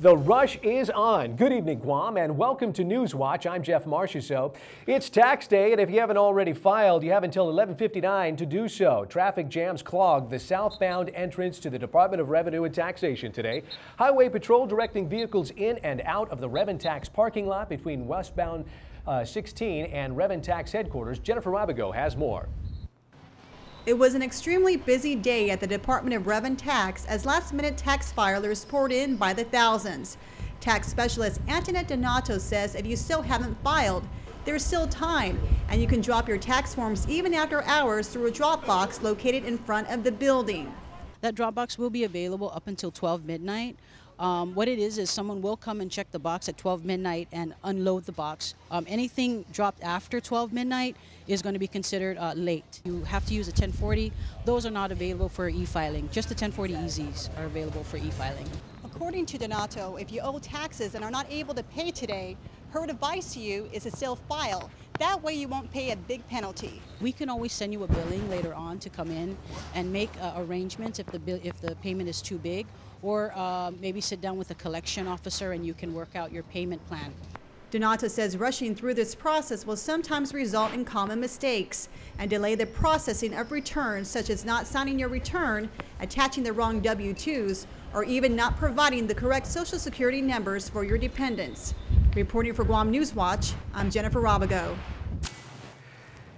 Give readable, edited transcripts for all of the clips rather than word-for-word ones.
The rush is on. Good evening, Guam, and welcome to Newswatch. I'm Jeff Marchessault. It's tax day, and if you haven't already filed, you have until 11:59 to do so. Traffic jams clogged the southbound entrance to the Department of Revenue and Taxation today. Highway Patrol directing vehicles in and out of the Rev and Tax parking lot between westbound 16 and Rev and Tax headquarters. Jennifer Rabigo has more. It was an extremely busy day at the Department of Rev and Tax as last-minute tax filers poured in by the thousands. Tax specialist Antoinette Donato says if you still haven't filed, there's still time, and you can drop your tax forms even after hours through a drop box located in front of the building. That drop box will be available up until 12 midnight. What it is someone will come and check the box at 12 midnight and unload the box. Anything dropped after 12 midnight is going to be considered late. You have to use a 1040. Those are not available for e-filing. Just the 1040 EZs are available for e-filing. According to Donato, if you owe taxes and are not able to pay today, her advice to you is to still file. That way you won't pay a big penalty. We can always send you a billing later on to come in and make arrangements if the payment is too big, or maybe sit down with a collection officer and you can work out your payment plan. Donato says rushing through this process will sometimes result in common mistakes and delay the processing of returns, such as not signing your return, attaching the wrong W-2s, or even not providing the correct Social Security numbers for your dependents. Reporting for Guam Newswatch, I'm Jennifer Rabigo.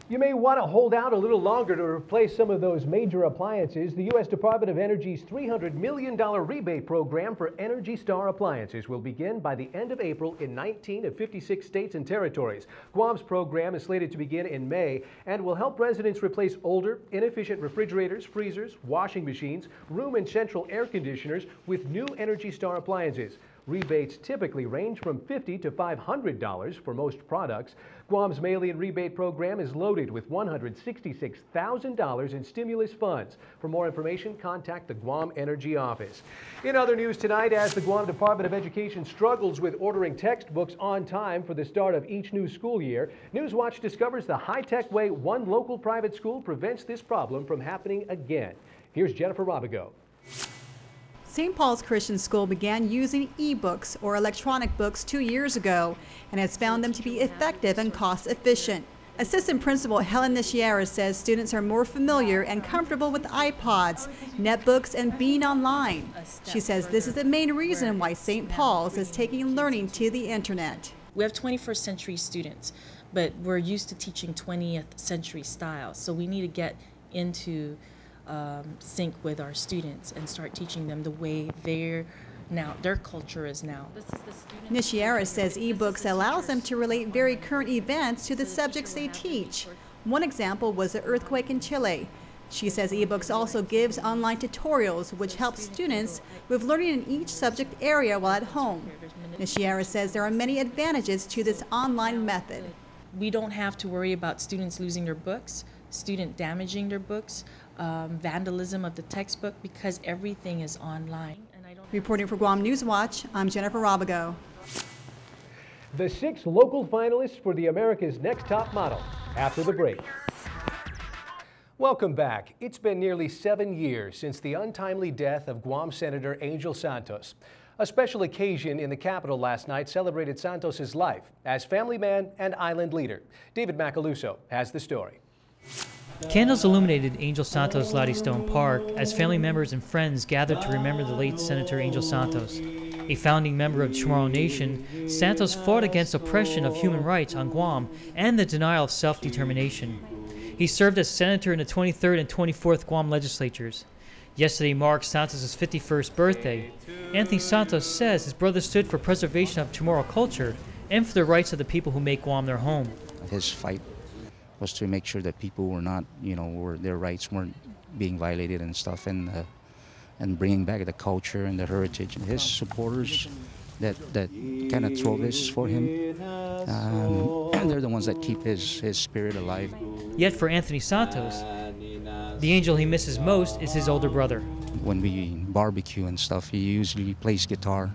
You may want to hold out a little longer to replace some of those major appliances. The U.S. Department of Energy's $300 million rebate program for Energy Star appliances will begin by the end of April in 19 of 56 states and territories. Guam's program is slated to begin in May and will help residents replace older, inefficient refrigerators, freezers, washing machines, room and central air conditioners with new Energy Star appliances. Rebates typically range from $50 to $500 for most products. Guam's mail-in rebate program is loaded with $166,000 in stimulus funds. For more information, contact the Guam Energy Office. In other news tonight, as the Guam Department of Education struggles with ordering textbooks on time for the start of each new school year, Newswatch discovers the high-tech way one local private school prevents this problem from happening again. Here's Jennifer Rabigo. St. Paul's Christian School began using e-books or electronic books 2 years ago and has found them to be effective and cost efficient. Assistant Principal Helen Nishiera says students are more familiar and comfortable with iPods, netbooks, and being online. She says this is the main reason why St. Paul's is taking learning to the internet. We have 21st century students, but we're used to teaching 20th century style, so we need to get into sync with our students and start teaching them the way their culture is now. Nishiera says ebooks allows them to relate very current events to the subjects they teach. One example was the earthquake in Chile. She says ebooks also gives online tutorials which help students with learning in each subject area while at home. Nishiera says there are many advantages to this online method. We don't have to worry about students losing their books, student damaging their books, vandalism of the textbook, because everything is online. Reporting for Guam Newswatch, I'm Jennifer Rabigo. The 6 local finalists for the America's Next Top Model after the break. Welcome back. It's been nearly 7 years since the untimely death of Guam Senator Angel Santos. A special occasion in the capital last night celebrated Santos's life as family man and island leader. David Macaluso has the story. Candles illuminated Angel Santos Laddystone Park as family members and friends gathered to remember the late Senator Angel Santos. A founding member of the Chamorro Nation, Santos fought against oppression of human rights on Guam and the denial of self-determination. He served as senator in the 23rd and 24th Guam legislatures. Yesterday marked Santos' 51st birthday. Anthony Santos says his brother stood for preservation of Chamorro culture and for the rights of the people who make Guam their home. His fight was to make sure that people were not, their rights weren't being violated and stuff, and bringing back the culture and the heritage. And his supporters that kind of throw this for him, and they're the ones that keep his spirit alive. Yet for Anthony Santos, the angel he misses most is his older brother. When we barbecue and stuff, he usually plays guitar.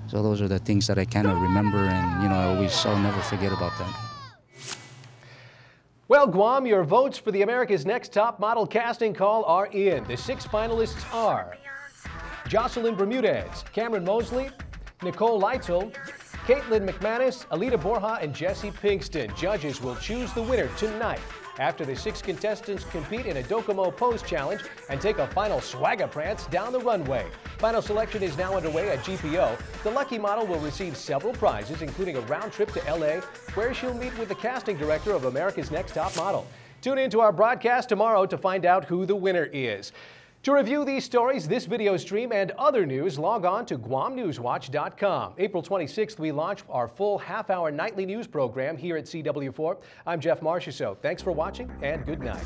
So those are the things that I kind of remember, and I'll never forget about that. Well, Guam, your votes for the America's Next Top Model casting call are in. The 6 finalists are Jocelyn Bermudez, Cameron Mosley, Nicole Leitzel, Caitlin McManus, Alita Borja, and Jesse Pinkston. Judges will choose the winner tonight after the 6 contestants compete in a Docomo pose challenge and take a final swagger prance down the runway. Final selection is now underway at GPO. The lucky model will receive several prizes, including a round trip to LA, where she'll meet with the casting director of America's Next Top Model. Tune in to our broadcast tomorrow to find out who the winner is. To review these stories, this video stream, and other news, log on to GuamNewsWatch.com. April 26th, we launch our full half-hour nightly news program here at CW4. I'm Jeff Marchessault. Thanks for watching, and good night.